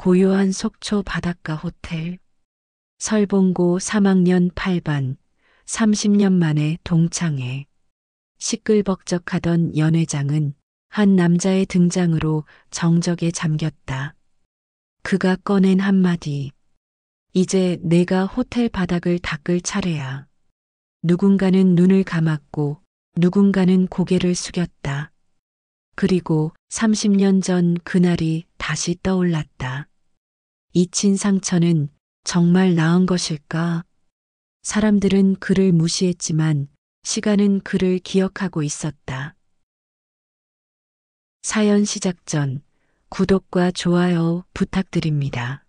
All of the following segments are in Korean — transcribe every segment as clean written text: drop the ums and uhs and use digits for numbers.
고요한 속초 바닷가 호텔. 설봉고 3학년 8반, 30년 만에 동창회. 시끌벅적하던 연회장은 한 남자의 등장으로 정적에 잠겼다. 그가 꺼낸 한마디. 이제 내가 호텔 바닥을 닦을 차례야. 누군가는 눈을 감았고 누군가는 고개를 숙였다. 그리고 30년 전 그날이 다시 떠올랐다. 잊힌 상처는 정말 나은 것일까? 사람들은 그를 무시했지만 시간은 그를 기억하고 있었다. 사연 시작 전 구독과 좋아요 부탁드립니다.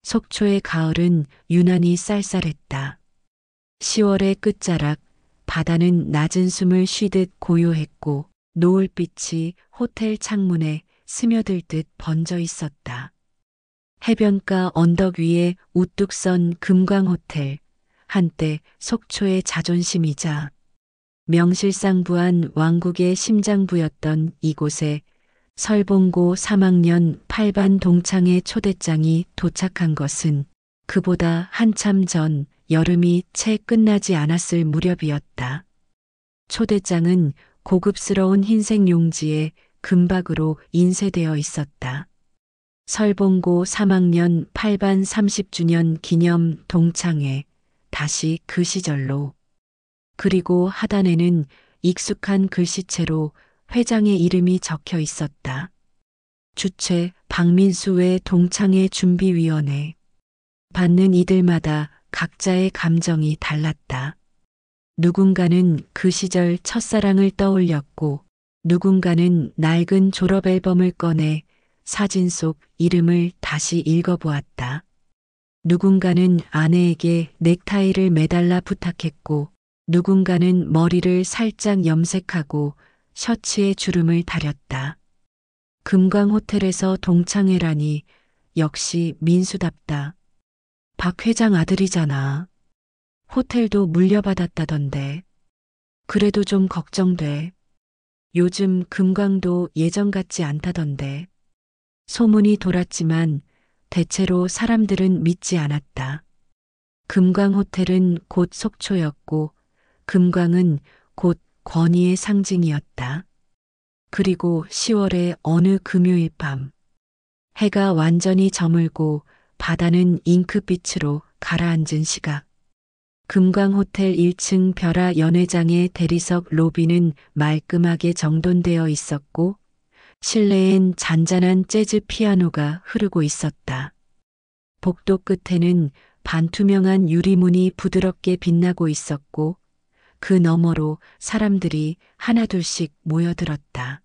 속초의 가을은 유난히 쌀쌀했다. 10월의 끝자락, 바다는 낮은 숨을 쉬듯 고요했고 노을빛이 호텔 창문에 스며들 듯 번져 있었다. 해변가 언덕 위에 우뚝 선 금광호텔, 한때 속초의 자존심이자 명실상부한 왕국의 심장부였던 이곳에 설봉고 3학년 8반 동창의 초대장이 도착한 것은 그보다 한참 전 여름이 채 끝나지 않았을 무렵이었다. 초대장은 고급스러운 흰색 용지에 금박으로 인쇄되어 있었다. 설봉고 3학년 8반 30주년 기념 동창회, 다시 그 시절로. 그리고 하단에는 익숙한 글씨체로 회장의 이름이 적혀 있었다. 주최 박민수 외 동창회 준비위원회. 받는 이들마다 각자의 감정이 달랐다. 누군가는 그 시절 첫사랑을 떠올렸고 누군가는 낡은 졸업 앨범을 꺼내 사진 속 이름을 다시 읽어보았다. 누군가는 아내에게 넥타이를 매달라 부탁했고 누군가는 머리를 살짝 염색하고 셔츠에 주름을 다렸다. 금광호텔에서 동창회라니 역시 민수답다. 박 회장 아들이잖아. 호텔도 물려받았다던데. 그래도 좀 걱정돼. 요즘 금광도 예전 같지 않다던데. 소문이 돌았지만 대체로 사람들은 믿지 않았다. 금광호텔은 곧 속초였고 금광은 곧 권위의 상징이었다. 그리고 10월의 어느 금요일 밤, 해가 완전히 저물고 바다는 잉크빛으로 가라앉은 시각. 금광호텔 1층 벼라 연회장의 대리석 로비는 말끔하게 정돈되어 있었고 실내엔 잔잔한 재즈 피아노가 흐르고 있었다. 복도 끝에는 반투명한 유리문이 부드럽게 빛나고 있었고 그 너머로 사람들이 하나둘씩 모여들었다.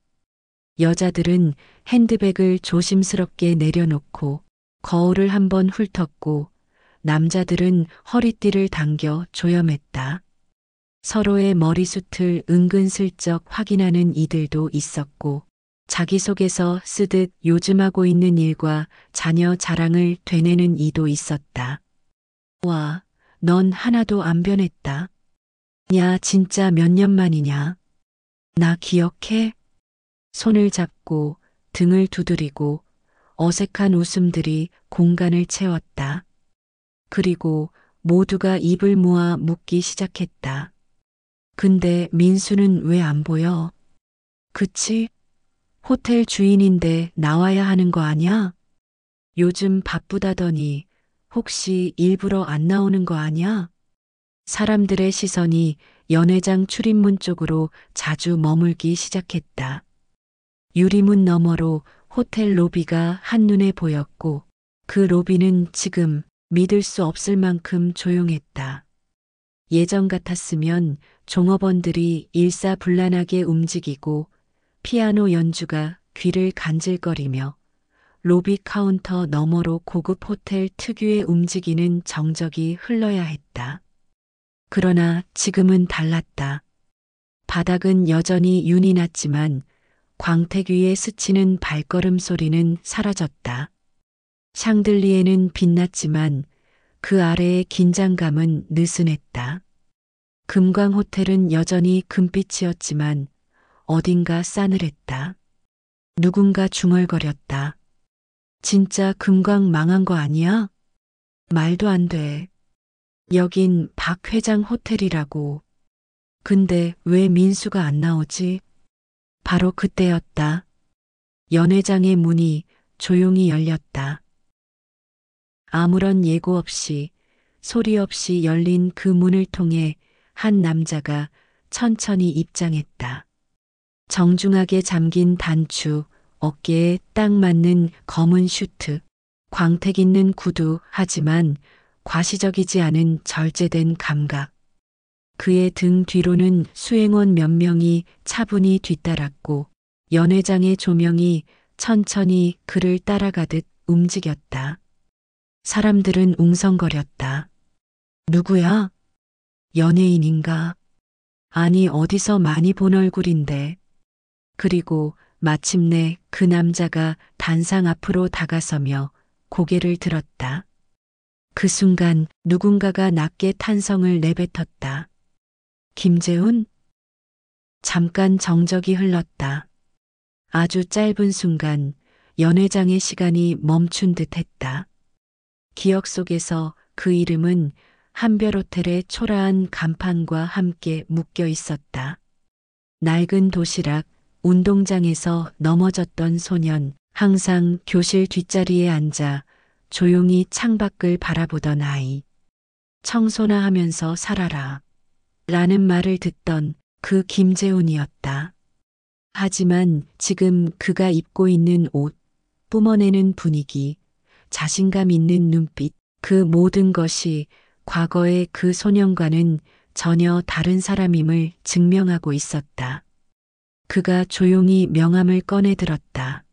여자들은 핸드백을 조심스럽게 내려놓고 거울을 한번 훑었고 남자들은 허리띠를 당겨 조염했다. 서로의 머리숱을 은근슬쩍 확인하는 이들도 있었고 자기속에서 쓰듯 요즘 하고 있는 일과 자녀 자랑을 되뇌는 이도 있었다. 와, 넌 하나도 안 변했다. 야, 진짜 몇 년 만이냐? 나 기억해? 손을 잡고 등을 두드리고 어색한 웃음들이 공간을 채웠다. 그리고 모두가 입을 모아 묻기 시작했다. 근데 민수는 왜 안 보여? 그치? 호텔 주인인데 나와야 하는 거 아냐? 요즘 바쁘다더니 혹시 일부러 안 나오는 거 아냐? 사람들의 시선이 연회장 출입문 쪽으로 자주 머물기 시작했다. 유리문 너머로 호텔 로비가 한눈에 보였고 그 로비는 지금 믿을 수 없을 만큼 조용했다. 예전 같았으면 종업원들이 일사불란하게 움직이고 피아노 연주가 귀를 간질거리며 로비 카운터 너머로 고급 호텔 특유의 움직이는 정적이 흘러야 했다. 그러나 지금은 달랐다. 바닥은 여전히 윤이 났지만 광택 위에 스치는 발걸음 소리는 사라졌다. 샹들리에는 빛났지만 그 아래의 긴장감은 느슨했다. 금광호텔은 여전히 금빛이었지만 어딘가 싸늘했다. 누군가 중얼거렸다. 진짜 금광 망한 거 아니야? 말도 안 돼. 여긴 박 회장 호텔이라고. 근데 왜 민수가 안 나오지? 바로 그때였다. 연 회장의 문이 조용히 열렸다. 아무런 예고 없이 소리 없이 열린 그 문을 통해 한 남자가 천천히 입장했다. 정중하게 잠긴 단추, 어깨에 딱 맞는 검은 슈트, 광택 있는 구두 하지만 과시적이지 않은 절제된 감각. 그의 등 뒤로는 수행원 몇 명이 차분히 뒤따랐고 연 회장의 조명이 천천히 그를 따라가듯 움직였다. 사람들은 웅성거렸다. 누구야? 연예인인가? 아니 어디서 많이 본 얼굴인데. 그리고 마침내 그 남자가 단상 앞으로 다가서며 고개를 들었다. 그 순간 누군가가 낮게 탄성을 내뱉었다. 김재훈? 잠깐 정적이 흘렀다. 아주 짧은 순간 연 회장의 시간이 멈춘 듯 했다. 기억 속에서 그 이름은 한별호텔의 초라한 간판과 함께 묶여 있었다. 낡은 도시락, 운동장에서 넘어졌던 소년, 항상 교실 뒷자리에 앉아 조용히 창밖을 바라보던 아이. 청소나 하면서 살아라. 라는 말을 듣던 그 김재훈이었다. 하지만 지금 그가 입고 있는 옷, 뿜어내는 분위기, 자신감 있는 눈빛, 그 모든 것이 과거의 그 소년과는 전혀 다른 사람임을 증명하고 있었다. 그가 조용히 명함을 꺼내 들었다.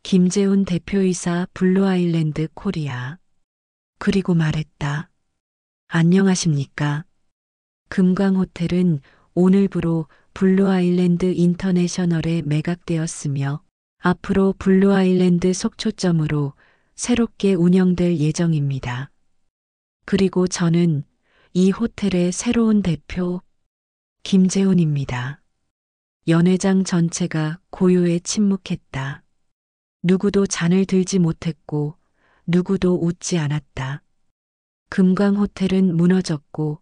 김재훈 대표이사 블루아일랜드 코리아. 그리고 말했다. 안녕하십니까. 금광호텔은 오늘부로 블루아일랜드 인터내셔널에 매각되었으며 앞으로 블루아일랜드 속초점으로 새롭게 운영될 예정입니다. 그리고 저는 이 호텔의 새로운 대표 김재훈입니다. 연 회장 전체가 고요에 침묵했다. 누구도 잔을 들지 못했고 누구도 웃지 않았다. 금광호텔은 무너졌고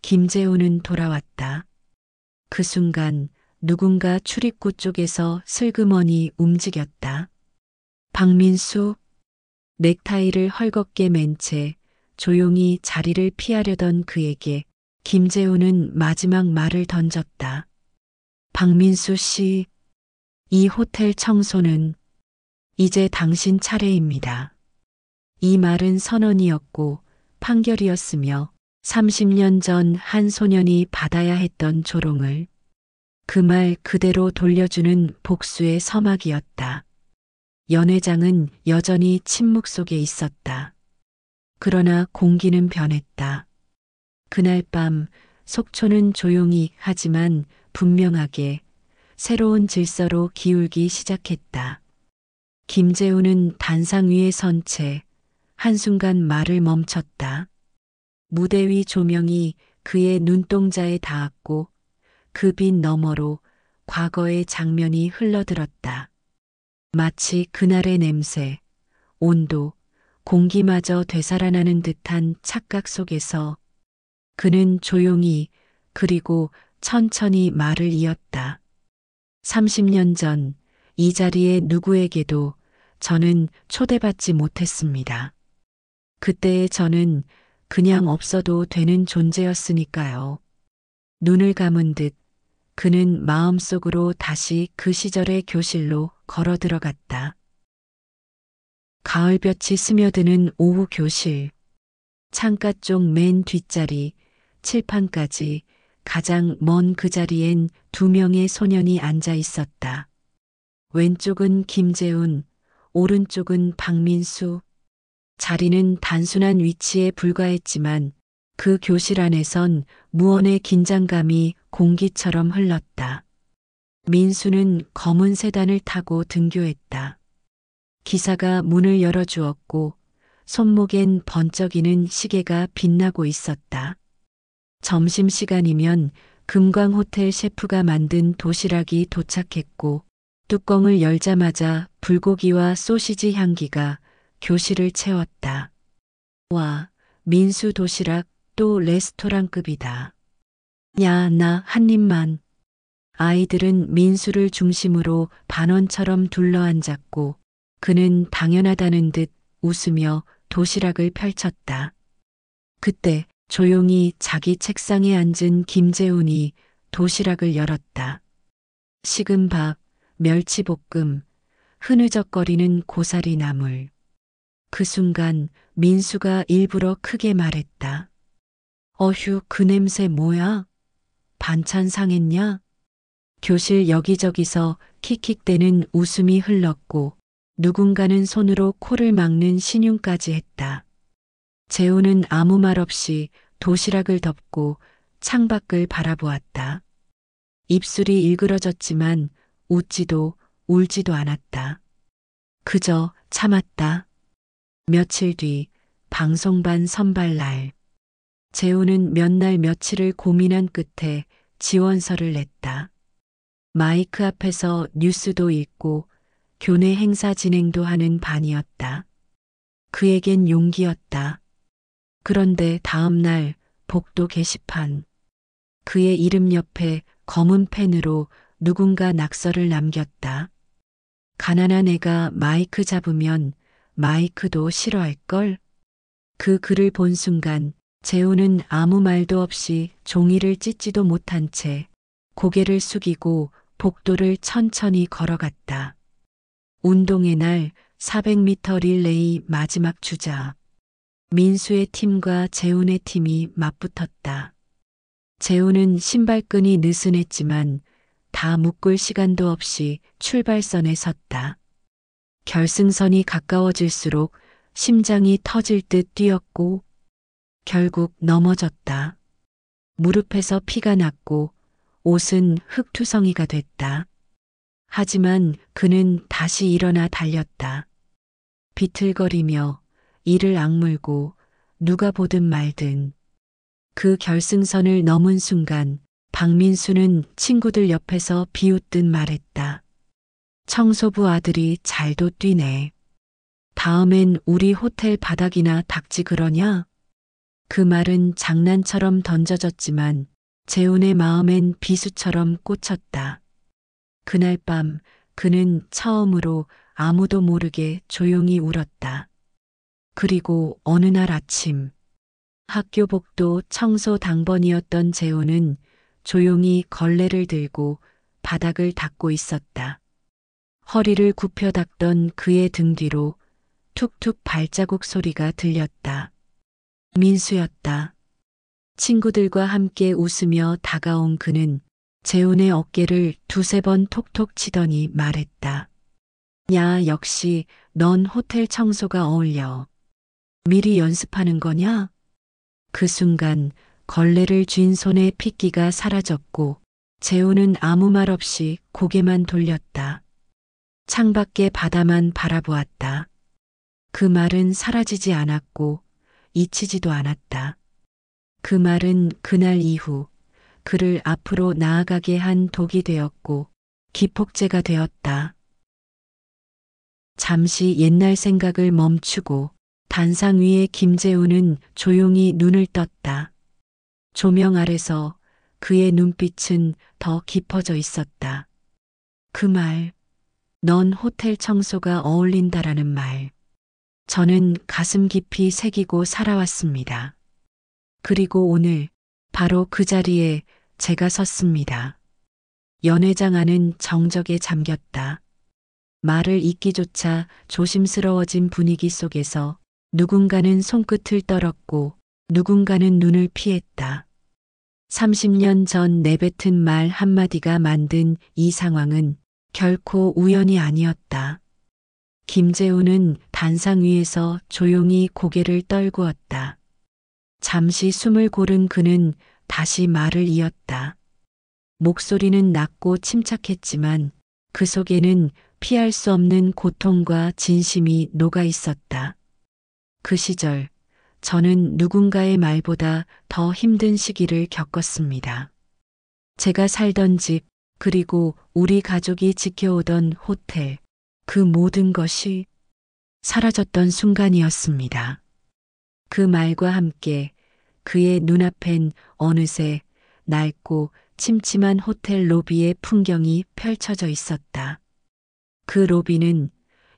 김재훈은 돌아왔다. 그 순간 누군가 출입구 쪽에서 슬그머니 움직였다. 박민수, 넥타이를 헐겁게 맨 채 조용히 자리를 피하려던 그에게 김재훈은 마지막 말을 던졌다. 박민수 씨, 이 호텔 청소는 이제 당신 차례입니다. 이 말은 선언이었고 판결이었으며 30년 전 한 소년이 받아야 했던 조롱을 그 말 그대로 돌려주는 복수의 서막이었다. 연 회장은 여전히 침묵 속에 있었다. 그러나 공기는 변했다. 그날 밤 속초는 조용히 하지만 분명하게 새로운 질서로 기울기 시작했다. 김재훈은 단상 위에 선 채 한순간 말을 멈췄다. 무대 위 조명이 그의 눈동자에 닿았고 그 빛 너머로 과거의 장면이 흘러들었다. 마치 그날의 냄새, 온도, 공기마저 되살아나는 듯한 착각 속에서 그는 조용히 그리고 천천히 말을 이었다. 30년 전 이 자리에 누구에게도 저는 초대받지 못했습니다. 그때의 저는 그냥 없어도 되는 존재였으니까요. 눈을 감은 듯 그는 마음속으로 다시 그 시절의 교실로 걸어 들어갔다. 가을볕이 스며드는 오후 교실. 창가 쪽 맨 뒷자리, 칠판까지 가장 먼 그 자리엔 2명의 소년이 앉아 있었다. 왼쪽은 김재훈, 오른쪽은 박민수. 자리는 단순한 위치에 불과했지만 그 교실 안에선 무언의 긴장감이 공기처럼 흘렀다. 민수는 검은 세단을 타고 등교했다. 기사가 문을 열어주었고 손목엔 번쩍이는 시계가 빛나고 있었다. 점심시간이면 금광호텔 셰프가 만든 도시락이 도착했고 뚜껑을 열자마자 불고기와 소시지 향기가 교실을 채웠다. 와, 민수 도시락 또 레스토랑급이다. 야, 나 한 입만. 아이들은 민수를 중심으로 반원처럼 둘러앉았고 그는 당연하다는 듯 웃으며 도시락을 펼쳤다. 그때 조용히 자기 책상에 앉은 김재훈이 도시락을 열었다. 식은 밥, 멸치볶음, 흐느적거리는 고사리 나물. 그 순간 민수가 일부러 크게 말했다. 어휴, 그 냄새 뭐야? 반찬 상했냐? 교실 여기저기서 킥킥대는 웃음이 흘렀고 누군가는 손으로 코를 막는 신용까지 했다. 재우는 아무 말 없이 도시락을 덮고 창밖을 바라보았다. 입술이 일그러졌지만 웃지도 울지도 않았다. 그저 참았다. 며칠 뒤 방송반 선발날. 재우는 몇 날 며칠을 고민한 끝에 지원서를 냈다. 마이크 앞에서 뉴스도 읽고 교내 행사 진행도 하는 반이었다. 그에겐 용기였다. 그런데 다음 날 복도 게시판. 그의 이름 옆에 검은 펜으로 누군가 낙서를 남겼다. 가난한 애가 마이크 잡으면 마이크도 싫어할걸? 그 글을 본 순간 재우는 아무 말도 없이 종이를 찢지도 못한 채 고개를 숙이고 복도를 천천히 걸어갔다. 운동의 날 400m 릴레이 마지막 주자. 민수의 팀과 재훈의 팀이 맞붙었다. 재훈은 신발끈이 느슨했지만 다 묶을 시간도 없이 출발선에 섰다. 결승선이 가까워질수록 심장이 터질 듯 뛰었고 결국 넘어졌다. 무릎에서 피가 났고 옷은 흙투성이가 됐다. 하지만 그는 다시 일어나 달렸다. 비틀거리며 이를 악물고 누가 보든 말든. 그 결승선을 넘은 순간 박민수는 친구들 옆에서 비웃듯 말했다. 청소부 아들이 잘도 뛰네. 다음엔 우리 호텔 바닥이나 닦지 그러냐? 그 말은 장난처럼 던져졌지만 재훈의 마음엔 비수처럼 꽂혔다. 그날 밤 그는 처음으로 아무도 모르게 조용히 울었다. 그리고 어느 날 아침 학교 복도 청소 당번이었던 재훈은 조용히 걸레를 들고 바닥을 닦고 있었다. 허리를 굽혀 닦던 그의 등 뒤로 툭툭 발자국 소리가 들렸다. 민수였다. 친구들과 함께 웃으며 다가온 그는 재훈의 어깨를 두세 번 톡톡 치더니 말했다. 야, 역시 넌 호텔 청소가 어울려. 미리 연습하는 거냐? 그 순간 걸레를 쥔 손의 핏기가 사라졌고 재훈은 아무 말 없이 고개만 돌렸다. 창밖의 바다만 바라보았다. 그 말은 사라지지 않았고 잊히지도 않았다. 그 말은 그날 이후 그를 앞으로 나아가게 한 독이 되었고 기폭제가 되었다. 잠시 옛날 생각을 멈추고 단상 위에 김재훈은 조용히 눈을 떴다. 조명 아래서 그의 눈빛은 더 깊어져 있었다. 그 말, 넌 호텔 청소가 어울린다라는 말. 저는 가슴 깊이 새기고 살아왔습니다. 그리고 오늘 바로 그 자리에 제가 섰습니다. 연회장 안은 정적에 잠겼다. 말을 잇기조차 조심스러워진 분위기 속에서 누군가는 손끝을 떨었고 누군가는 눈을 피했다. 30년 전 내뱉은 말 한마디가 만든 이 상황은 결코 우연이 아니었다. 김재훈은 단상 위에서 조용히 고개를 떨구었다. 잠시 숨을 고른 그는 다시 말을 이었다. 목소리는 낮고 침착했지만 그 속에는 피할 수 없는 고통과 진심이 녹아 있었다. 그 시절 저는 누군가의 말보다 더 힘든 시기를 겪었습니다. 제가 살던 집, 그리고 우리 가족이 지켜오던 호텔, 그 모든 것이 사라졌던 순간이었습니다. 그 말과 함께 그의 눈앞엔 어느새 낡고 침침한 호텔 로비의 풍경이 펼쳐져 있었다. 그 로비는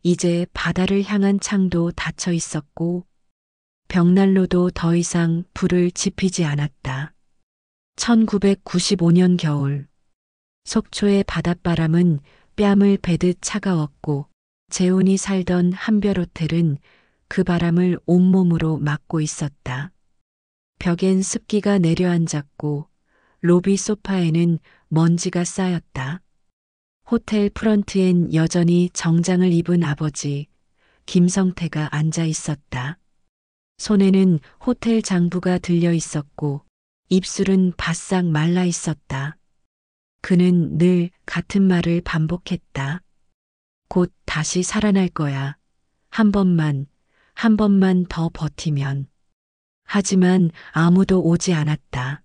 이제 바다를 향한 창도 닫혀 있었고 벽난로도 더 이상 불을 지피지 않았다. 1995년 겨울 속초의 바닷바람은 뺨을 베듯 차가웠고 재훈이 살던 한별호텔은 그 바람을 온몸으로 맞고 있었다. 벽엔 습기가 내려앉았고 로비 소파에는 먼지가 쌓였다. 호텔 프런트엔 여전히 정장을 입은 아버지 김성태가 앉아 있었다. 손에는 호텔 장부가 들려 있었고 입술은 바싹 말라 있었다. 그는 늘 같은 말을 반복했다. 곧 다시 살아날 거야. 한 번만 더 버티면. 하지만 아무도 오지 않았다.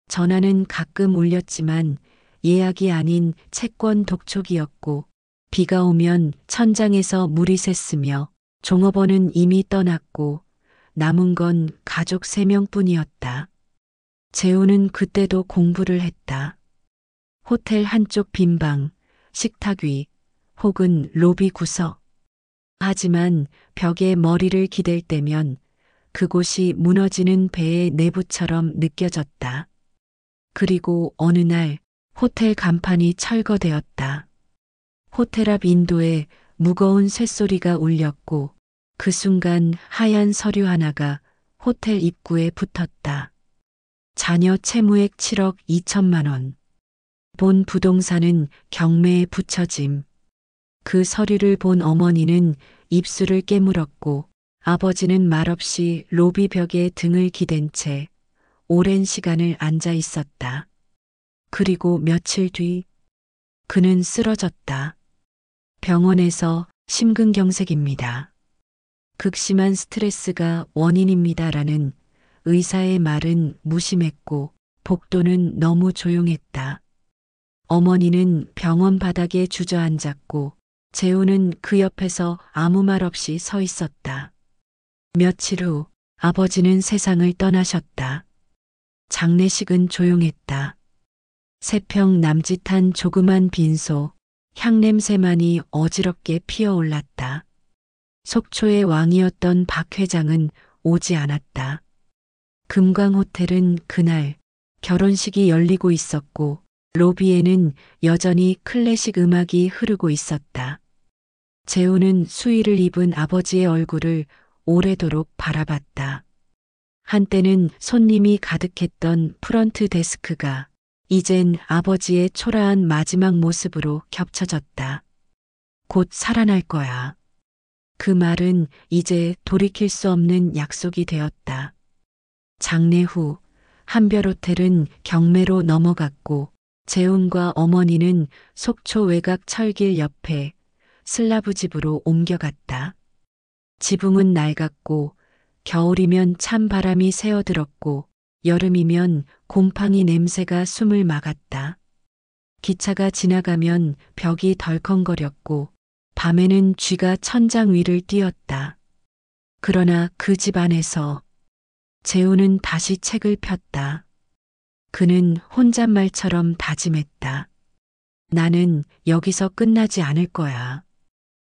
전화는 가끔 울렸지만 예약이 아닌 채권 독촉이었고 비가 오면 천장에서 물이 샜으며 종업원은 이미 떠났고 남은 건 가족 3명뿐이었다. 재우는 그때도 공부를 했다. 호텔 한쪽 빈방, 식탁 위, 혹은 로비 구석. 하지만 벽에 머리를 기댈 때면 그곳이 무너지는 배의 내부처럼 느껴졌다. 그리고 어느 날 호텔 간판이 철거되었다. 호텔 앞 인도에 무거운 쇳소리가 울렸고 그 순간 하얀 서류 하나가 호텔 입구에 붙었다. 자녀 채무액 7억 2천만 원. 본 부동산은 경매에 붙여짐. 그 서류를 본 어머니는 입술을 깨물었고 아버지는 말없이 로비 벽에 등을 기댄 채 오랜 시간을 앉아 있었다. 그리고 며칠 뒤 그는 쓰러졌다. 병원에서 심근경색입니다. 극심한 스트레스가 원인입니다라는 의사의 말은 무심했고 복도는 너무 조용했다. 어머니는 병원 바닥에 주저앉았고 재우는 그 옆에서 아무 말 없이 서 있었다. 며칠 후 아버지는 세상을 떠나셨다. 장례식은 조용했다. 3평 남짓한 조그만 빈소, 향냄새만이 어지럽게 피어올랐다. 속초의 왕이었던 박 회장은 오지 않았다. 금광호텔은 그날 결혼식이 열리고 있었고 로비에는 여전히 클래식 음악이 흐르고 있었다. 재우는 수의를 입은 아버지의 얼굴을 오래도록 바라봤다. 한때는 손님이 가득했던 프런트 데스크가 이젠 아버지의 초라한 마지막 모습으로 겹쳐졌다. 곧 살아날 거야. 그 말은 이제 돌이킬 수 없는 약속이 되었다. 장례 후 한별호텔은 경매로 넘어갔고 재훈과 어머니는 속초 외곽 철길 옆에 슬라브 집으로 옮겨갔다. 지붕은 낡았고 겨울이면 찬 바람이 새어들었고 여름이면 곰팡이 냄새가 숨을 막았다. 기차가 지나가면 벽이 덜컹거렸고 밤에는 쥐가 천장 위를 뛰었다. 그러나 그 집 안에서 재우는 다시 책을 폈다. 그는 혼잣말처럼 다짐했다. 나는 여기서 끝나지 않을 거야.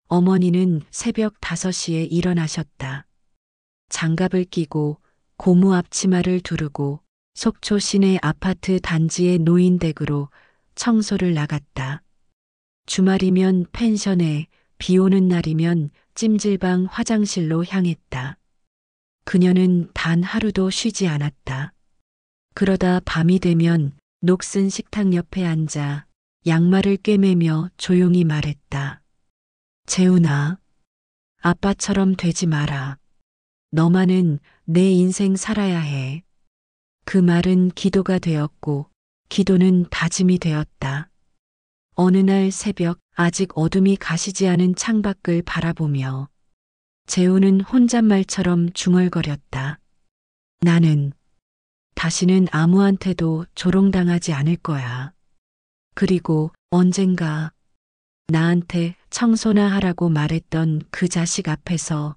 어머니는 새벽 5시에 일어나셨다. 장갑을 끼고 고무 앞치마를 두르고 속초 시내 아파트 단지의 노인댁으로 청소를 나갔다. 주말이면 펜션에, 비 오는 날이면 찜질방 화장실로 향했다. 그녀는 단 하루도 쉬지 않았다. 그러다 밤이 되면 녹슨 식탁 옆에 앉아 양말을 꿰매며 조용히 말했다. 재훈아, 아빠처럼 되지 마라. 너만은 내 인생 살아야 해. 그 말은 기도가 되었고 기도는 다짐이 되었다. 어느 날 새벽 아직 어둠이 가시지 않은 창밖을 바라보며 재우는 혼잣말처럼 중얼거렸다. 나는 다시는 아무한테도 조롱당하지 않을 거야. 그리고 언젠가 나한테 청소나 하라고 말했던 그 자식 앞에서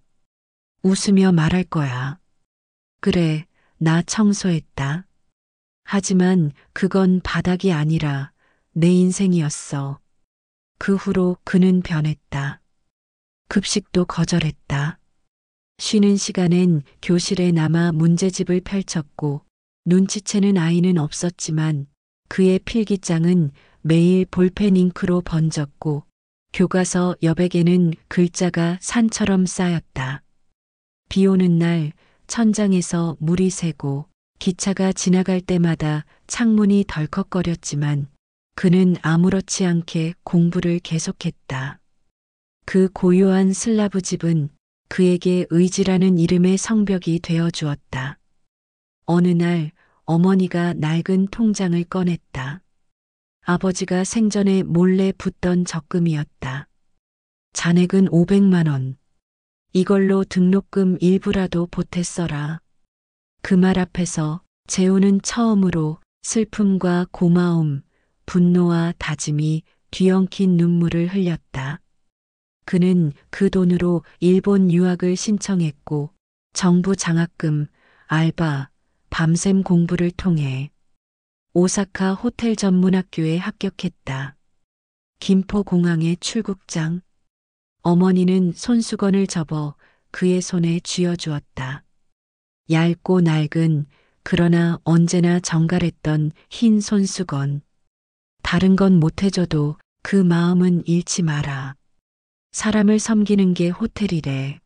웃으며 말할 거야. 그래, 나 청소했다. 하지만 그건 바닥이 아니라 내 인생이었어. 그 후로 그는 변했다. 급식도 거절했다. 쉬는 시간엔 교실에 남아 문제집을 펼쳤고 눈치채는 아이는 없었지만 그의 필기장은 매일 볼펜 잉크로 번졌고 교과서 여백에는 글자가 산처럼 쌓였다. 비 오는 날 천장에서 물이 새고 기차가 지나갈 때마다 창문이 덜컥거렸지만 그는 아무렇지 않게 공부를 계속했다. 그 고요한 슬라브 집은 그에게 의지라는 이름의 성벽이 되어 주었다. 어느 날 어머니가 낡은 통장을 꺼냈다. 아버지가 생전에 몰래 붓던 적금이었다. 잔액은 500만 원. 이걸로 등록금 일부라도 보탰어라. 그 말 앞에서 재우는 처음으로 슬픔과 고마움, 분노와 다짐이 뒤엉킨 눈물을 흘렸다. 그는 그 돈으로 일본 유학을 신청했고 정부 장학금, 알바, 밤샘 공부를 통해 오사카 호텔 전문학교에 합격했다. 김포공항의 출국장. 어머니는 손수건을 접어 그의 손에 쥐어주었다. 얇고 낡은 그러나 언제나 정갈했던 흰 손수건. 다른 건 못해줘도 그 마음은 잃지 마라. 사람을 섬기는 게 호텔이래.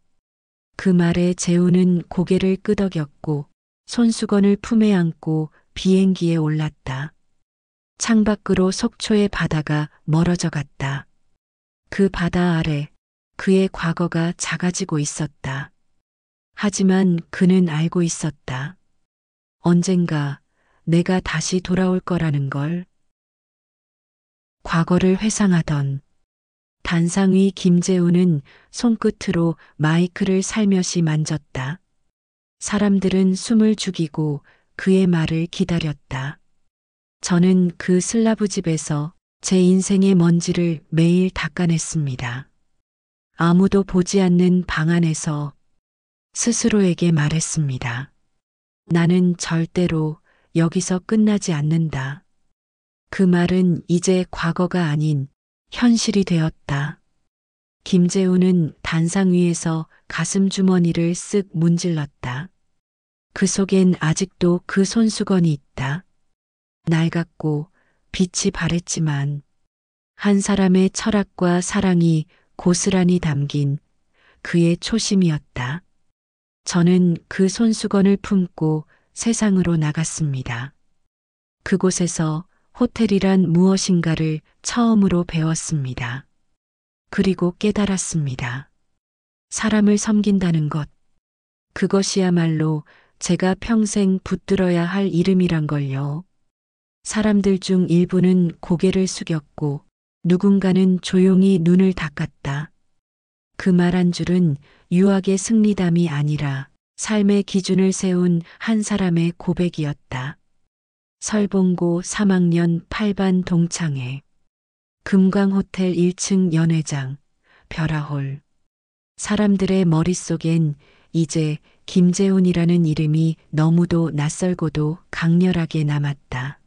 그 말에 재우는 고개를 끄덕였고 손수건을 품에 안고 비행기에 올랐다. 창밖으로 속초의 바다가 멀어져 갔다. 그 바다 아래 그의 과거가 작아지고 있었다. 하지만 그는 알고 있었다. 언젠가 내가 다시 돌아올 거라는 걸. 과거를 회상하던 단상 위 김재우는 손끝으로 마이크를 살며시 만졌다. 사람들은 숨을 죽이고 그의 말을 기다렸다. 저는 그 슬라브 집에서 제 인생의 먼지를 매일 닦아냈습니다. 아무도 보지 않는 방 안에서 스스로에게 말했습니다. 나는 절대로 여기서 끝나지 않는다. 그 말은 이제 과거가 아닌 현실이 되었다. 김재우는 단상 위에서 가슴 주머니를 쓱 문질렀다. 그 속엔 아직도 그 손수건이 있다. 낡았고 빛이 바랬지만 한 사람의 철학과 사랑이 고스란히 담긴 그의 초심이었다. 저는 그 손수건을 품고 세상으로 나갔습니다. 그곳에서 호텔이란 무엇인가를 처음으로 배웠습니다. 그리고 깨달았습니다. 사람을 섬긴다는 것, 그것이야말로 제가 평생 붙들어야 할 이름이란 걸요. 사람들 중 일부는 고개를 숙였고 누군가는 조용히 눈을 닦았다. 그 말 한 줄은 유학의 승리담이 아니라 삶의 기준을 세운 한 사람의 고백이었다. 설봉고 3학년 8반 동창회. 금광호텔 1층 연회장, 벼라홀. 사람들의 머릿속엔 이제 김재훈이라는 이름이 너무도 낯설고도 강렬하게 남았다.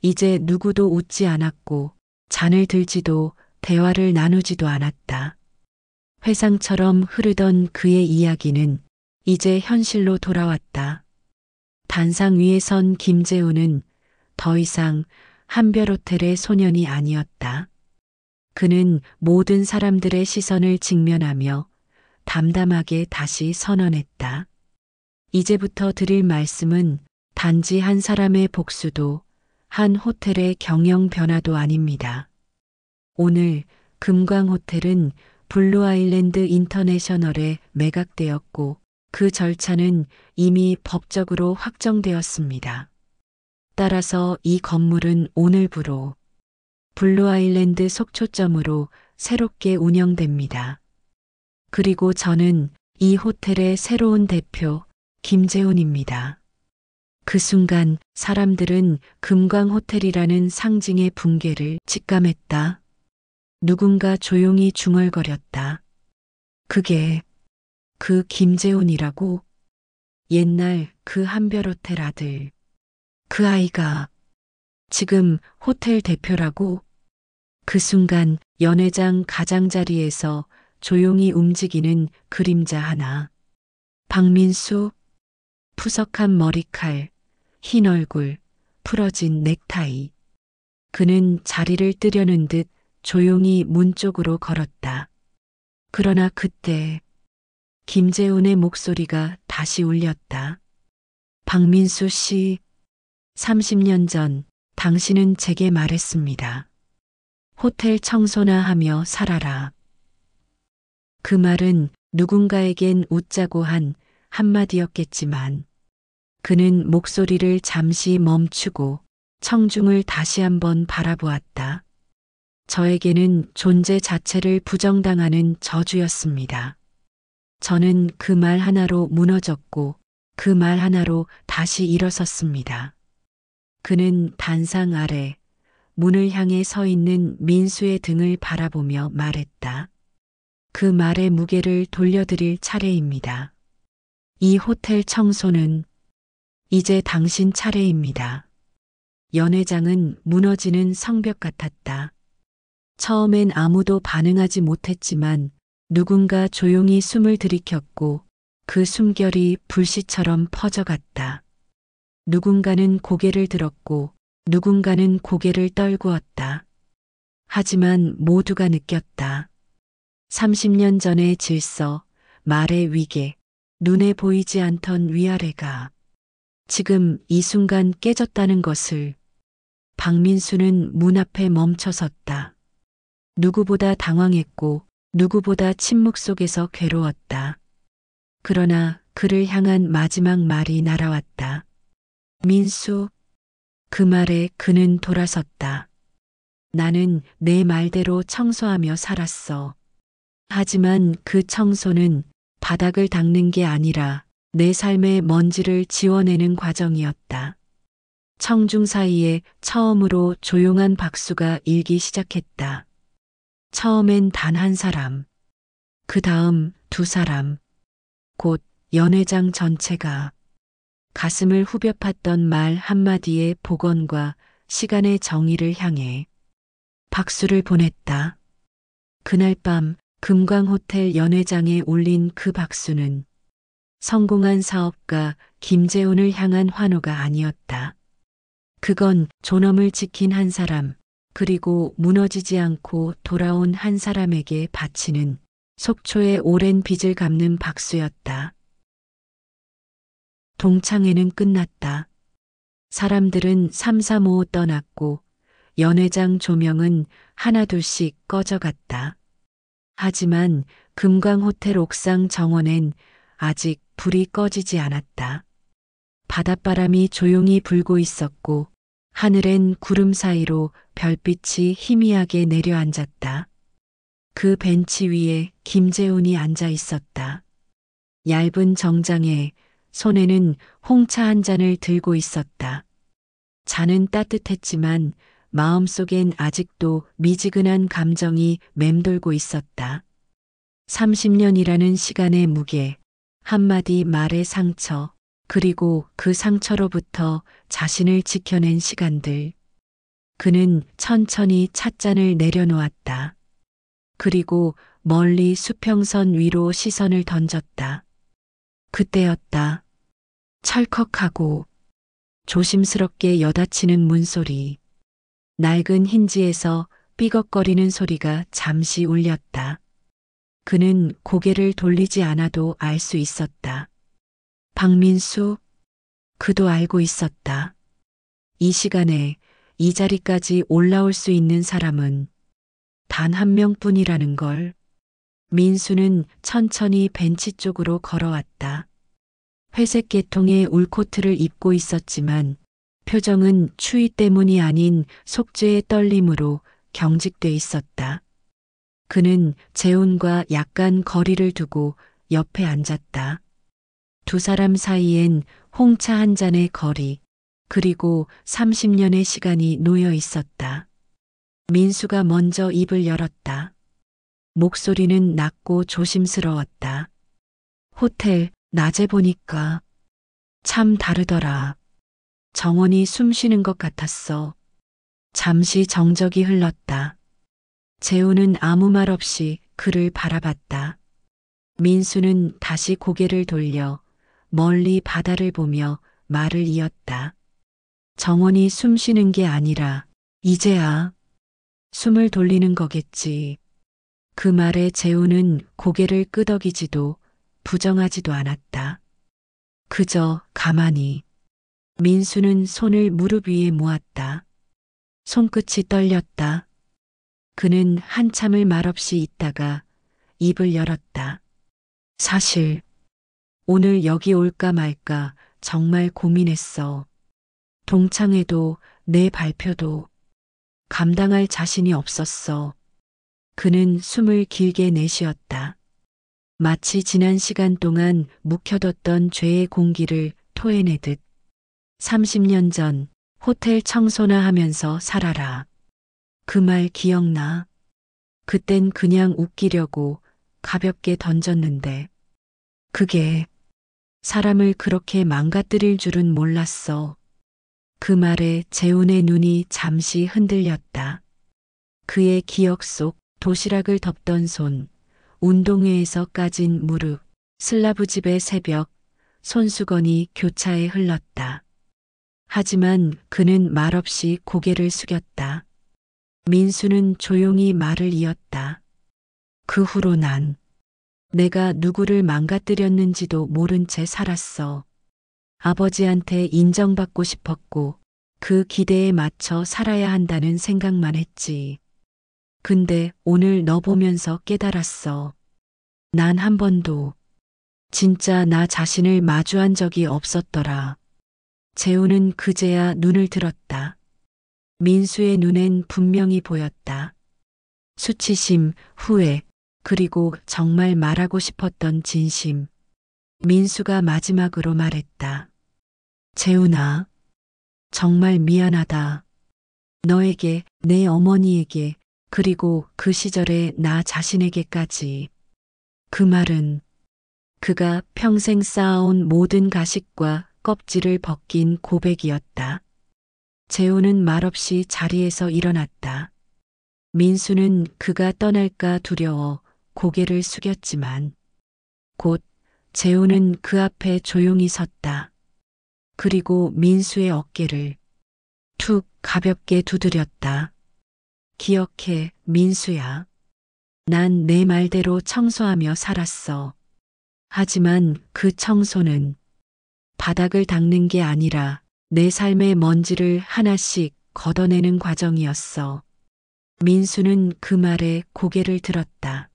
이제 누구도 웃지 않았고 잔을 들지도 대화를 나누지도 않았다. 회상처럼 흐르던 그의 이야기는 이제 현실로 돌아왔다. 단상 위에 선 김재훈은 더 이상 한별호텔의 소년이 아니었다. 그는 모든 사람들의 시선을 직면하며 담담하게 다시 선언했다. 이제부터 드릴 말씀은 단지 한 사람의 복수도 한 호텔의 경영 변화도 아닙니다. 오늘 금광호텔은 블루아일랜드 인터내셔널에 매각되었고 그 절차는 이미 법적으로 확정되었습니다. 따라서 이 건물은 오늘부로 블루아일랜드 속초점으로 새롭게 운영됩니다. 그리고 저는 이 호텔의 새로운 대표 김재훈입니다. 그 순간 사람들은 금광호텔이라는 상징의 붕괴를 직감했다. 누군가 조용히 중얼거렸다. 그게 그 김재훈이라고? 옛날 그 한별호텔 아들. 그 아이가 지금 호텔 대표라고? 그 순간 연회장 가장자리에서 조용히 움직이는 그림자 하나. 박민수, 푸석한 머리칼, 흰 얼굴, 풀어진 넥타이. 그는 자리를 뜨려는 듯 조용히 문 쪽으로 걸었다. 그러나 그때 김재훈의 목소리가 다시 울렸다. 박민수 씨, 30년 전 당신은 제게 말했습니다. 호텔 청소나 하며 살아라. 그 말은 누군가에겐 웃자고 한 한마디였겠지만 그는 목소리를 잠시 멈추고 청중을 다시 한번 바라보았다. 저에게는 존재 자체를 부정당하는 저주였습니다. 저는 그 말 하나로 무너졌고 그 말 하나로 다시 일어섰습니다. 그는 단상 아래 문을 향해 서 있는 민수의 등을 바라보며 말했다. 그 말의 무게를 돌려드릴 차례입니다. 이 호텔 청소는 이제 당신 차례입니다. 연회장은 무너지는 성벽 같았다. 처음엔 아무도 반응하지 못했지만 누군가 조용히 숨을 들이켰고 그 숨결이 불씨처럼 퍼져갔다. 누군가는 고개를 들었고 누군가는 고개를 떨구었다. 하지만 모두가 느꼈다. 30년 전의 질서, 말의 위계, 눈에 보이지 않던 위아래가 지금 이 순간 깨졌다는 것을. 박민수는 문 앞에 멈춰섰다. 누구보다 당황했고 누구보다 침묵 속에서 괴로웠다. 그러나 그를 향한 마지막 말이 날아왔다. 민수. 그 말에 그는 돌아섰다. 나는 내 말대로 청소하며 살았어. 하지만 그 청소는 바닥을 닦는 게 아니라 내 삶의 먼지를 지워내는 과정이었다. 청중 사이에 처음으로 조용한 박수가 일기 시작했다. 처음엔 단 한 사람, 그 다음 두 사람, 곧 연회장 전체가 가슴을 후벼 팠던 말 한마디의 복원과 시간의 정의를 향해 박수를 보냈다. 그날 밤 금광호텔 연회장에 울린 그 박수는 성공한 사업가 김재훈을 향한 환호가 아니었다. 그건 존엄을 지킨 한 사람, 그리고 무너지지 않고 돌아온 한 사람에게 바치는 속초의 오랜 빚을 갚는 박수였다. 동창회는 끝났다. 사람들은 삼삼오오 떠났고 연회장 조명은 하나둘씩 꺼져갔다. 하지만 금광호텔 옥상 정원엔 아직 불이 꺼지지 않았다. 바닷바람이 조용히 불고 있었고 하늘엔 구름 사이로 별빛이 희미하게 내려앉았다. 그 벤치 위에 김재훈이 앉아 있었다. 얇은 정장에 손에는 홍차 한 잔을 들고 있었다. 잔은 따뜻했지만 마음속엔 아직도 미지근한 감정이 맴돌고 있었다. 30년이라는 시간의 무게, 한마디 말의 상처, 그리고 그 상처로부터 자신을 지켜낸 시간들. 그는 천천히 찻잔을 내려놓았다. 그리고 멀리 수평선 위로 시선을 던졌다. 그때였다. 철컥하고 조심스럽게 여닫히는 문소리. 낡은 힌지에서 삐걱거리는 소리가 잠시 울렸다. 그는 고개를 돌리지 않아도 알 수 있었다. 박민수, 그도 알고 있었다. 이 시간에 이 자리까지 올라올 수 있는 사람은 단 한 명뿐이라는 걸. 민수는 천천히 벤치 쪽으로 걸어왔다. 회색 계통의 울코트를 입고 있었지만 표정은 추위 때문이 아닌 속죄의 떨림으로 경직돼 있었다. 그는 재훈과 약간 거리를 두고 옆에 앉았다. 두 사람 사이엔 홍차 한 잔의 거리, 그리고 30년의 시간이 놓여 있었다. 민수가 먼저 입을 열었다. 목소리는 낮고 조심스러웠다. 호텔, 낮에 보니까 참 다르더라. 정원이 숨 쉬는 것 같았어. 잠시 정적이 흘렀다. 재우는 아무 말 없이 그를 바라봤다. 민수는 다시 고개를 돌려 멀리 바다를 보며 말을 이었다. 정원이 숨 쉬는 게 아니라 이제야 숨을 돌리는 거겠지. 그 말에 재우는 고개를 끄덕이지도 부정하지도 않았다. 그저 가만히. 민수는 손을 무릎 위에 모았다. 손끝이 떨렸다. 그는 한참을 말없이 있다가 입을 열었다. 사실 오늘 여기 올까 말까 정말 고민했어. 동창회도 내 발표도 감당할 자신이 없었어. 그는 숨을 길게 내쉬었다. 마치 지난 시간 동안 묵혀뒀던 죄의 공기를 토해내듯. 30년 전 호텔 청소나 하면서 살아라. 그 말 기억나? 그땐 그냥 웃기려고 가볍게 던졌는데 그게 사람을 그렇게 망가뜨릴 줄은 몰랐어. 그 말에 재훈의 눈이 잠시 흔들렸다. 그의 기억 속 도시락을 덮던 손, 운동회에서 까진 무릎, 슬라브 집의 새벽, 손수건이 교차에 흘렀다. 하지만 그는 말없이 고개를 숙였다. 민수는 조용히 말을 이었다. 그 후로 난 내가 누구를 망가뜨렸는지도 모른 채 살았어. 아버지한테 인정받고 싶었고 그 기대에 맞춰 살아야 한다는 생각만 했지. 근데 오늘 너 보면서 깨달았어. 난 한 번도 진짜 나 자신을 마주한 적이 없었더라. 재우는 그제야 눈을 들었다. 민수의 눈엔 분명히 보였다. 수치심, 후회, 그리고 정말 말하고 싶었던 진심. 민수가 마지막으로 말했다. 재훈아, 정말 미안하다. 너에게, 내 어머니에게, 그리고 그 시절의 나 자신에게까지. 그 말은 그가 평생 쌓아온 모든 가식과 껍질을 벗긴 고백이었다. 재훈은 말없이 자리에서 일어났다. 민수는 그가 떠날까 두려워 고개를 숙였지만 곧 재훈은 그 앞에 조용히 섰다. 그리고 민수의 어깨를 툭 가볍게 두드렸다. 기억해, 민수야. 난 내 말대로 청소하며 살았어. 하지만 그 청소는 바닥을 닦는 게 아니라 내 삶의 먼지를 하나씩 걷어내는 과정이었어. 민수는 그 말에 고개를 들었다.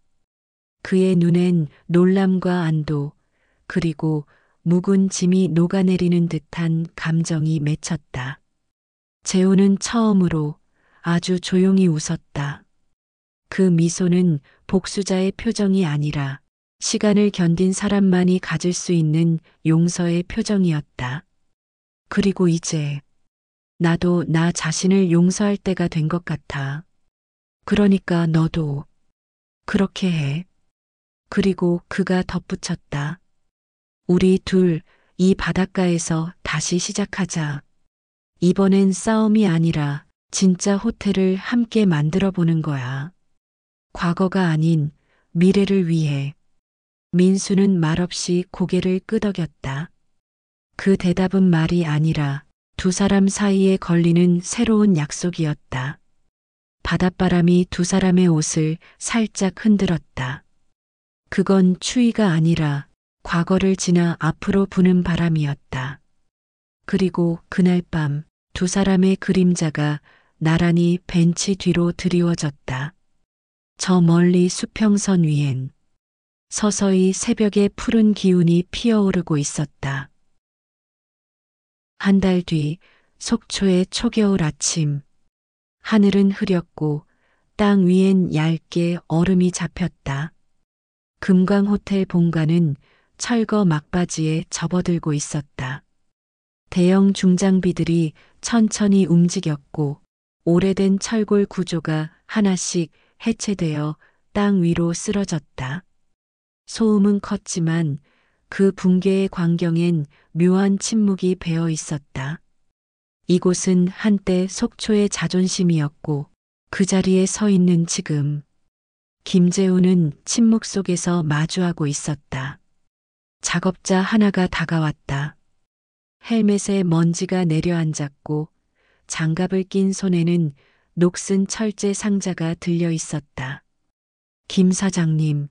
그의 눈엔 놀람과 안도, 그리고 묵은 짐이 녹아내리는 듯한 감정이 맺혔다. 재훈은 처음으로 아주 조용히 웃었다. 그 미소는 복수자의 표정이 아니라 시간을 견딘 사람만이 가질 수 있는 용서의 표정이었다. 그리고 이제 나도 나 자신을 용서할 때가 된 것 같아. 그러니까 너도 그렇게 해. 그리고 그가 덧붙였다. 우리 둘 이 바닷가에서 다시 시작하자. 이번엔 싸움이 아니라 진짜 호텔을 함께 만들어 보는 거야. 과거가 아닌 미래를 위해. 민수는 말없이 고개를 끄덕였다. 그 대답은 말이 아니라 두 사람 사이에 걸리는 새로운 약속이었다. 바닷바람이 두 사람의 옷을 살짝 흔들었다. 그건 추위가 아니라 과거를 지나 앞으로 부는 바람이었다. 그리고 그날 밤 두 사람의 그림자가 나란히 벤치 뒤로 드리워졌다. 저 멀리 수평선 위엔 서서히 새벽의 푸른 기운이 피어오르고 있었다. 한 달 뒤 속초의 초겨울 아침. 하늘은 흐렸고 땅 위엔 얇게 얼음이 잡혔다. 금광호텔 본관은 철거 막바지에 접어들고 있었다. 대형 중장비들이 천천히 움직였고 오래된 철골 구조가 하나씩 해체되어 땅 위로 쓰러졌다. 소음은 컸지만 그 붕괴의 광경엔 묘한 침묵이 배어 있었다. 이곳은 한때 속초의 자존심이었고 그 자리에 서 있는 지금 김재우는 침묵 속에서 마주하고 있었다. 작업자 하나가 다가왔다. 헬멧에 먼지가 내려앉았고 장갑을 낀 손에는 녹슨 철제 상자가 들려 있었다. 김 사장님,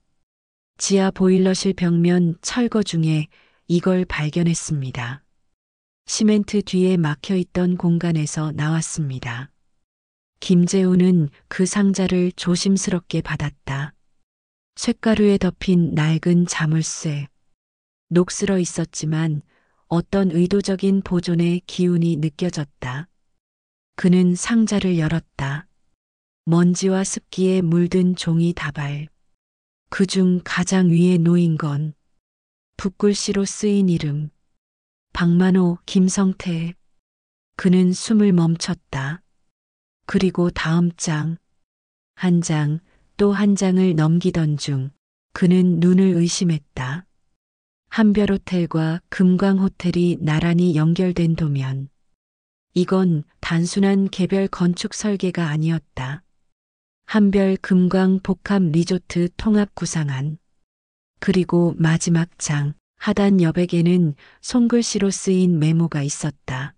지하 보일러실 벽면 철거 중에 이걸 발견했습니다. 시멘트 뒤에 막혀 있던 공간에서 나왔습니다. 김재우는 그 상자를 조심스럽게 받았다. 쇳가루에 덮인 낡은 자물쇠. 녹슬어 있었지만 어떤 의도적인 보존의 기운이 느껴졌다. 그는 상자를 열었다. 먼지와 습기에 물든 종이 다발. 그중 가장 위에 놓인 건 붓글씨로 쓰인 이름. 박만호, 김성태. 그는 숨을 멈췄다. 그리고 다음 장, 한 장, 또 한 장을 넘기던 중 그는 눈을 의심했다. 한별호텔과 금광호텔이 나란히 연결된 도면. 이건 단순한 개별 건축 설계가 아니었다. 한별 금광 복합 리조트 통합 구상안. 그리고 마지막 장, 하단 여백에는 손글씨로 쓰인 메모가 있었다.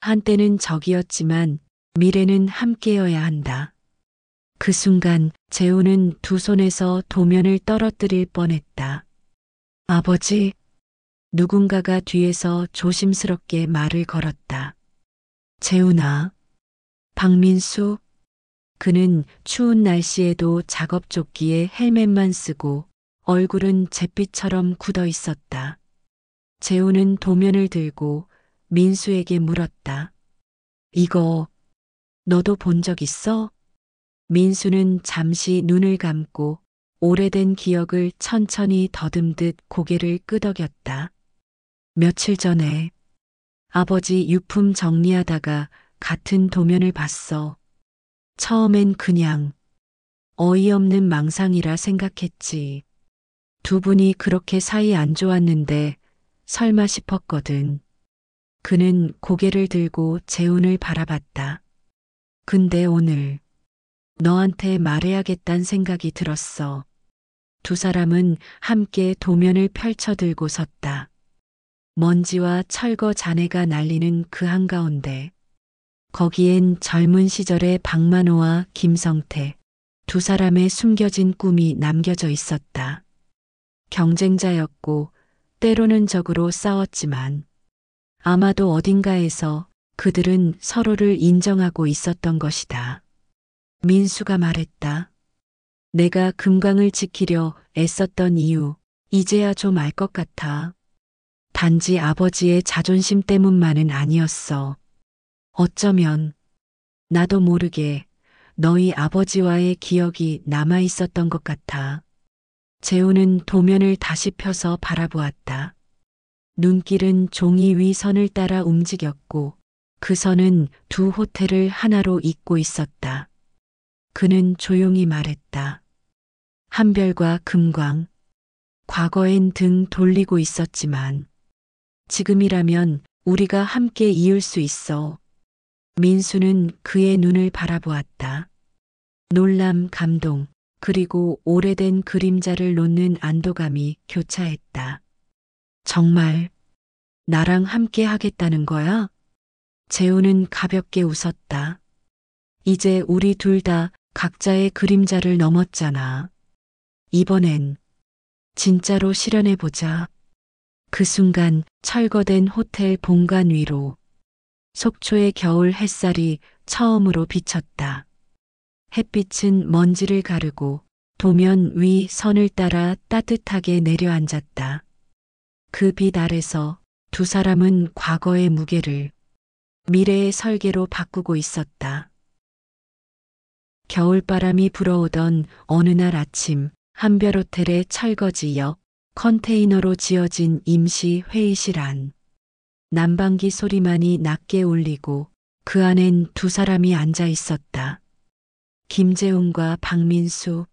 한때는 적이었지만 미래는 함께여야 한다. 그 순간 재우는 두 손에서 도면을 떨어뜨릴 뻔했다. 아버지, 누군가가 뒤에서 조심스럽게 말을 걸었다. 재훈아, 박민수. 그는 추운 날씨에도 작업조끼에 헬멧만 쓰고 얼굴은 잿빛처럼 굳어 있었다. 재훈은 도면을 들고 민수에게 물었다. 이거 너도 본 적 있어? 민수는 잠시 눈을 감고 오래된 기억을 천천히 더듬듯 고개를 끄덕였다. 며칠 전에 아버지 유품 정리하다가 같은 도면을 봤어. 처음엔 그냥 어이없는 망상이라 생각했지. 두 분이 그렇게 사이 안 좋았는데 설마 싶었거든. 그는 고개를 들고 재훈을 바라봤다. 근데 오늘 너한테 말해야겠단 생각이 들었어. 두 사람은 함께 도면을 펼쳐들고 섰다. 먼지와 철거 잔해가 날리는 그 한가운데 거기엔 젊은 시절의 박만호와 김성태 두 사람의 숨겨진 꿈이 남겨져 있었다. 경쟁자였고 때로는 적으로 싸웠지만 아마도 어딘가에서 그들은 서로를 인정하고 있었던 것이다. 민수가 말했다. 내가 금광을 지키려 애썼던 이유, 이제야 좀 알 것 같아. 단지 아버지의 자존심 때문만은 아니었어. 어쩌면 나도 모르게 너희 아버지와의 기억이 남아 있었던 것 같아. 재우는 도면을 다시 펴서 바라보았다. 눈길은 종이 위 선을 따라 움직였고 그 선은 두 호텔을 하나로 잇고 있었다. 그는 조용히 말했다. 한별과 금광. 과거엔 등 돌리고 있었지만 지금이라면 우리가 함께 이을 수 있어. 민수는 그의 눈을 바라보았다. 놀람, 감동, 그리고 오래된 그림자를 놓는 안도감이 교차했다. 정말 나랑 함께 하겠다는 거야? 재우는 가볍게 웃었다. 이제 우리 둘 다 각자의 그림자를 넘었잖아. 이번엔 진짜로 실현해보자. 그 순간 철거된 호텔 본관 위로 속초의 겨울 햇살이 처음으로 비쳤다. 햇빛은 먼지를 가르고 도면 위 선을 따라 따뜻하게 내려앉았다. 그 빛 아래서 두 사람은 과거의 무게를 미래의 설계로 바꾸고 있었다. 겨울바람이 불어오던 어느 날 아침 한별호텔의 철거지역 컨테이너로 지어진 임시 회의실 안. 난방기 소리만이 낮게 울리고 그 안엔 두 사람이 앉아 있었다. 김재훈과 박민수.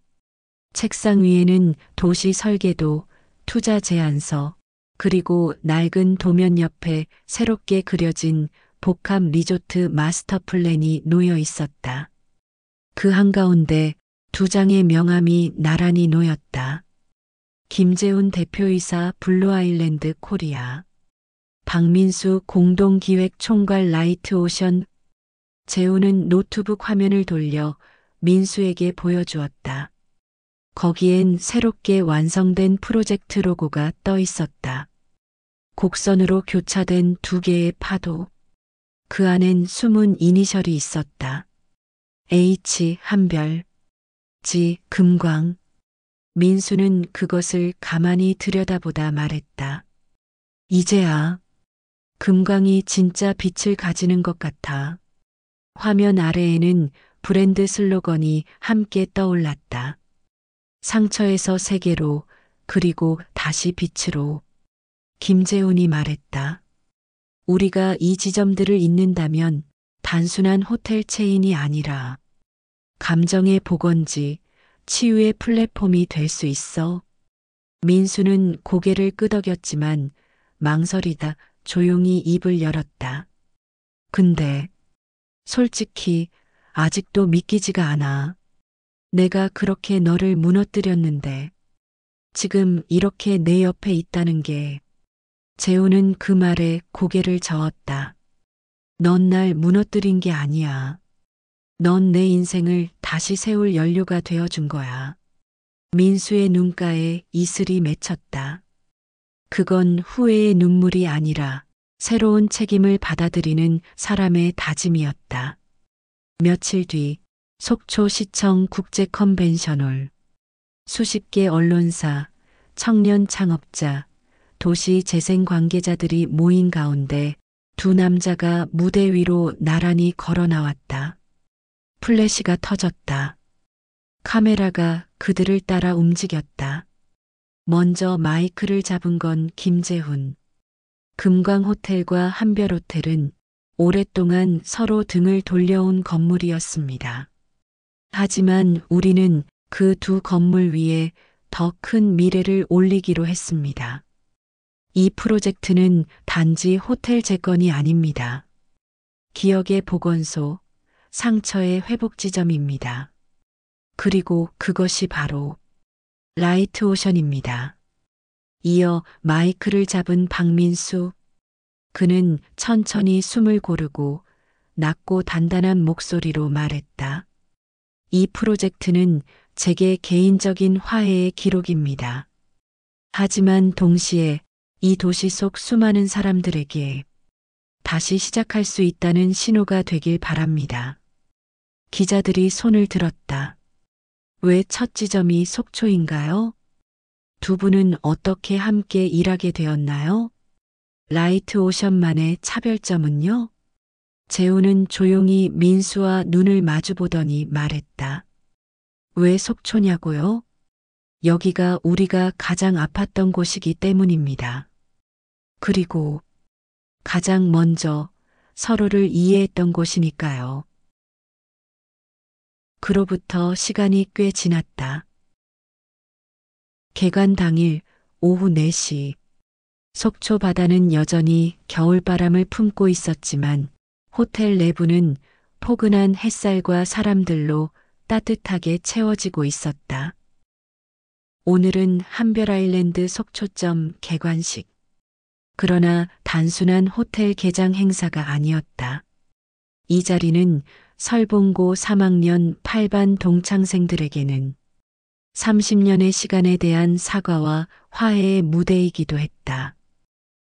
책상 위에는 도시 설계도, 투자 제안서, 그리고 낡은 도면 옆에 새롭게 그려진 복합 리조트 마스터 플랜이 놓여 있었다. 그 한가운데 두 장의 명함이 나란히 놓였다. 김재훈 대표이사 블루아일랜드 코리아. 박민수 공동기획 총괄 라이트 오션. 재훈은 노트북 화면을 돌려 민수에게 보여주었다. 거기엔 새롭게 완성된 프로젝트 로고가 떠 있었다. 곡선으로 교차된 두 개의 파도. 그 안엔 숨은 이니셜이 있었다. H 한별, G 금광. 민수는 그것을 가만히 들여다보다 말했다. 이제야 금광이 진짜 빛을 가지는 것 같아. 화면 아래에는 브랜드 슬로건이 함께 떠올랐다. 상처에서 세계로, 그리고 다시 빛으로. 김재훈이 말했다. 우리가 이 지점들을 잇는다면 단순한 호텔 체인이 아니라 감정의 복원지, 치유의 플랫폼이 될 수 있어. 민수는 고개를 끄덕였지만 망설이다 조용히 입을 열었다. 근데 솔직히 아직도 믿기지가 않아. 내가 그렇게 너를 무너뜨렸는데 지금 이렇게 내 옆에 있다는 게. 재훈은 그 말에 고개를 저었다. 넌 날 무너뜨린 게 아니야. 넌 내 인생을 다시 세울 연료가 되어준 거야. 민수의 눈가에 이슬이 맺혔다. 그건 후회의 눈물이 아니라 새로운 책임을 받아들이는 사람의 다짐이었다. 며칠 뒤 속초시청 국제 컨벤션홀. 수십 개 언론사, 청년 창업자, 도시 재생 관계자들이 모인 가운데 두 남자가 무대 위로 나란히 걸어 나왔다. 플래시가 터졌다. 카메라가 그들을 따라 움직였다. 먼저 마이크를 잡은 건 김재훈. 금광호텔과 한별호텔은 오랫동안 서로 등을 돌려온 건물이었습니다. 하지만 우리는 그 두 건물 위에 더 큰 미래를 올리기로 했습니다. 이 프로젝트는 단지 호텔 재건이 아닙니다. 기억의 복원소, 상처의 회복 지점입니다. 그리고 그것이 바로 라이트 오션입니다. 이어 마이크를 잡은 박민수. 그는 천천히 숨을 고르고 낮고 단단한 목소리로 말했다. 이 프로젝트는 제게 개인적인 화해의 기록입니다. 하지만 동시에 이 도시 속 수많은 사람들에게 다시 시작할 수 있다는 신호가 되길 바랍니다. 기자들이 손을 들었다. 왜 첫 지점이 속초인가요? 두 분은 어떻게 함께 일하게 되었나요? 라이트 오션만의 차별점은요? 재훈은 조용히 민수와 눈을 마주보더니 말했다. 왜 속초냐고요? 여기가 우리가 가장 아팠던 곳이기 때문입니다. 그리고 가장 먼저 서로를 이해했던 곳이니까요. 그로부터 시간이 꽤 지났다. 개관 당일 오후 4시. 속초 바다는 여전히 겨울바람을 품고 있었지만 호텔 내부는 포근한 햇살과 사람들로 따뜻하게 채워지고 있었다. 오늘은 한별아일랜드 속초점 개관식. 그러나 단순한 호텔 개장 행사가 아니었다. 이 자리는 설봉고 3학년 8반 동창생들에게는 30년의 시간에 대한 사과와 화해의 무대이기도 했다.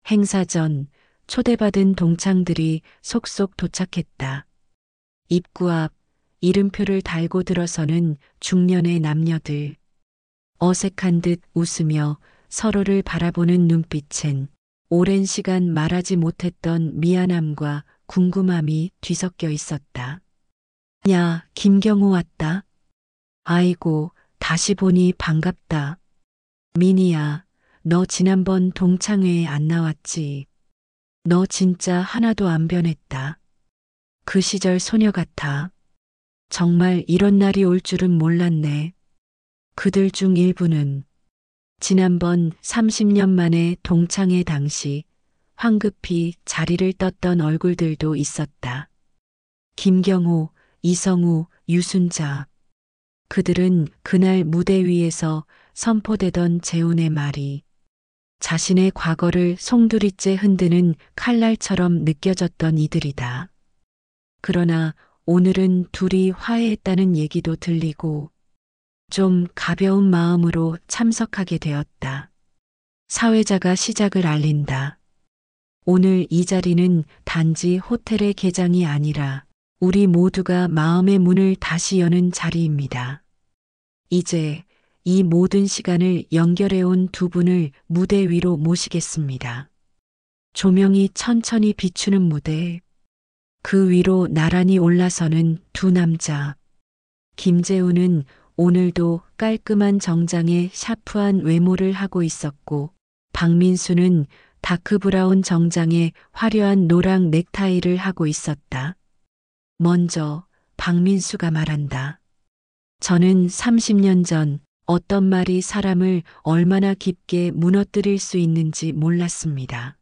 행사 전 초대받은 동창들이 속속 도착했다. 입구 앞 이름표를 달고 들어서는 중년의 남녀들. 어색한 듯 웃으며 서로를 바라보는 눈빛엔 오랜 시간 말하지 못했던 미안함과 궁금함이 뒤섞여 있었다. 야, 김경호 왔다. 아이고, 다시 보니 반갑다. 미니야, 너 지난번 동창회에 안 나왔지? 너 진짜 하나도 안 변했다. 그 시절 소녀 같아. 정말 이런 날이 올 줄은 몰랐네. 그들 중 일부는 지난번 30년 만에 동창회 당시 황급히 자리를 떴던 얼굴들도 있었다. 김경호, 이성우, 유순자. 그들은 그날 무대 위에서 선포되던 재훈의 말이 자신의 과거를 송두리째 흔드는 칼날처럼 느껴졌던 이들이다. 그러나 오늘은 둘이 화해했다는 얘기도 들리고 좀 가벼운 마음으로 참석하게 되었다. 사회자가 시작을 알린다. 오늘 이 자리는 단지 호텔의 개장이 아니라 우리 모두가 마음의 문을 다시 여는 자리입니다. 이제 이 모든 시간을 연결해온 두 분을 무대 위로 모시겠습니다. 조명이 천천히 비추는 무대. 그 위로 나란히 올라서는 두 남자. 김재훈은 오늘도 깔끔한 정장에 샤프한 외모를 하고 있었고, 박민수는 다크브라운 정장에 화려한 노랑 넥타이를 하고 있었다. 먼저 박민수가 말한다. 저는 30년 전 어떤 말이 사람을 얼마나 깊게 무너뜨릴 수 있는지 몰랐습니다.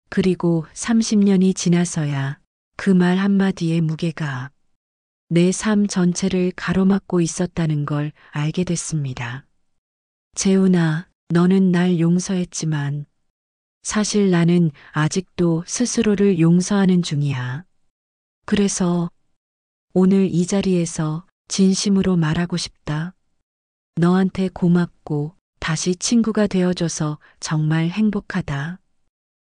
그리고 30년이 지나서야 그 말 한마디의 무게가 내 삶 전체를 가로막고 있었다는 걸 알게 됐습니다. 재훈아, 너는 날 용서했지만 사실 나는 아직도 스스로를 용서하는 중이야. 그래서 오늘 이 자리에서 진심으로 말하고 싶다. 너한테 고맙고 다시 친구가 되어줘서 정말 행복하다.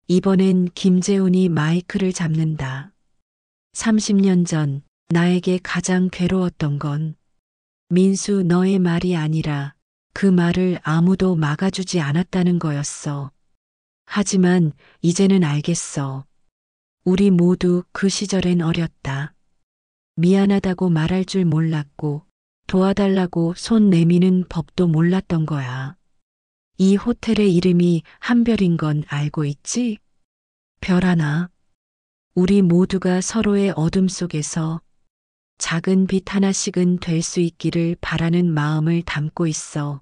이번엔 김재훈이 마이크를 잡는다. 30년 전 나에게 가장 괴로웠던 건 민수 너의 말이 아니라 그 말을 아무도 막아주지 않았다는 거였어. 하지만 이제는 알겠어. 우리 모두 그 시절엔 어렸다. 미안하다고 말할 줄 몰랐고 도와달라고 손 내미는 법도 몰랐던 거야. 이 호텔의 이름이 한별인 건 알고 있지? 별 하나. 우리 모두가 서로의 어둠 속에서 작은 빛 하나씩은 될 수 있기를 바라는 마음을 담고 있어.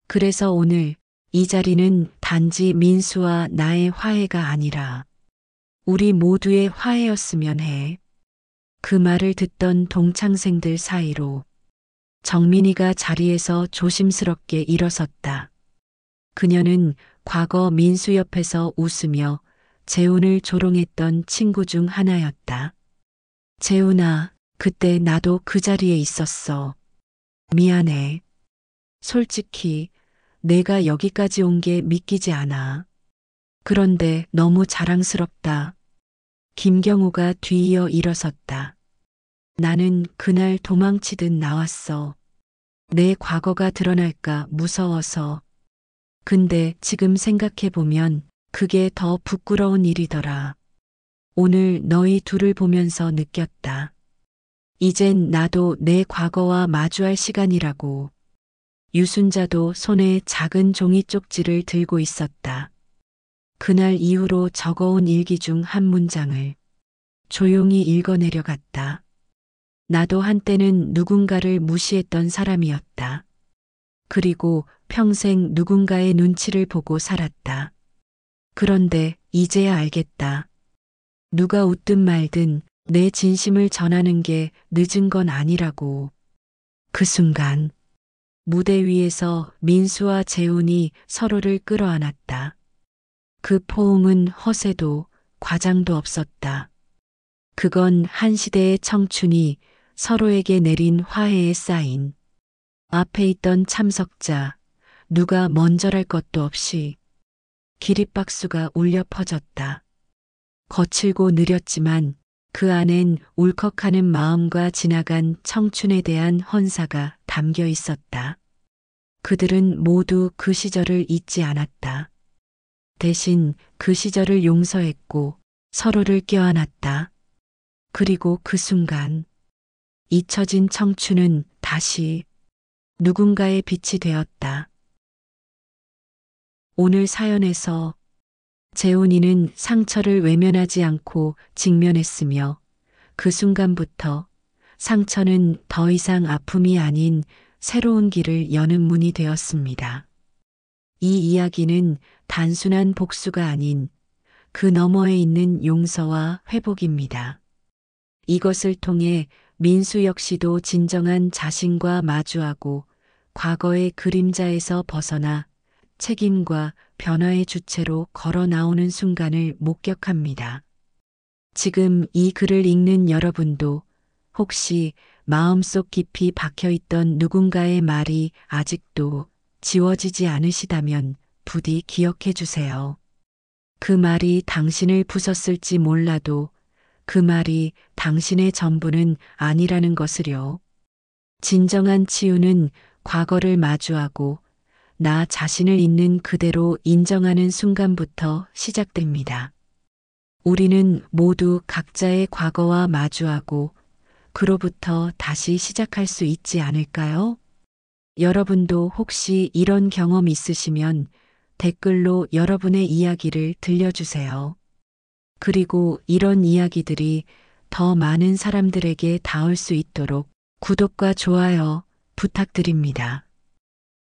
그래서 오늘 이 자리는 단지 민수와 나의 화해가 아니라 우리 모두의 화해였으면 해. 그 말을 듣던 동창생들 사이로 정민이가 자리에서 조심스럽게 일어섰다. 그녀는 과거 민수 옆에서 웃으며 재훈을 조롱했던 친구 중 하나였다. 재훈아, 그때 나도 그 자리에 있었어. 미안해. 솔직히 내가 여기까지 온 게 믿기지 않아. 그런데 너무 자랑스럽다. 김경호가 뒤이어 일어섰다. 나는 그날 도망치듯 나왔어. 내 과거가 드러날까 무서워서. 근데 지금 생각해보면 그게 더 부끄러운 일이더라. 오늘 너희 둘을 보면서 느꼈다. 이젠 나도 내 과거와 마주할 시간이라고. 유순자도 손에 작은 종이 쪽지를 들고 있었다. 그날 이후로 적어온 일기 중 한 문장을 조용히 읽어내려갔다. 나도 한때는 누군가를 무시했던 사람이었다. 그리고 평생 누군가의 눈치를 보고 살았다. 그런데 이제야 알겠다. 누가 웃든 말든 내 진심을 전하는 게 늦은 건 아니라고. 그 순간 무대 위에서 민수와 재훈이 서로를 끌어안았다. 그 포옹은 허세도 과장도 없었다. 그건 한 시대의 청춘이 서로에게 내린 화해의 사인. 앞에 있던 참석자, 누가 먼저랄 것도 없이 기립박수가 울려 퍼졌다. 거칠고 느렸지만 그 안엔 울컥하는 마음과 지나간 청춘에 대한 헌사가 담겨 있었다. 그들은 모두 그 시절을 잊지 않았다. 대신 그 시절을 용서했고 서로를 껴안았다. 그리고 그 순간 잊혀진 청춘은 다시 누군가의 빛이 되었다. 오늘 사연에서 재훈이는 상처를 외면하지 않고 직면했으며 그 순간부터 상처는 더 이상 아픔이 아닌 새로운 길을 여는 문이 되었습니다. 이 이야기는 단순한 복수가 아닌 그 너머에 있는 용서와 회복입니다. 이것을 통해 민수 역시도 진정한 자신과 마주하고 과거의 그림자에서 벗어나 책임과 변화의 주체로 걸어 나오는 순간을 목격합니다. 지금 이 글을 읽는 여러분도 혹시 마음속 깊이 박혀 있던 누군가의 말이 아직도 지워지지 않으시다면 부디 기억해 주세요. 그 말이 당신을 부쉈을지 몰라도 그 말이 당신의 전부는 아니라는 것을요. 진정한 치유는 과거를 마주하고 나 자신을 있는 그대로 인정하는 순간부터 시작됩니다. 우리는 모두 각자의 과거와 마주하고 그로부터 다시 시작할 수 있지 않을까요? 여러분도 혹시 이런 경험 있으시면 댓글로 여러분의 이야기를 들려주세요. 그리고 이런 이야기들이 더 많은 사람들에게 닿을 수 있도록 구독과 좋아요 부탁드립니다.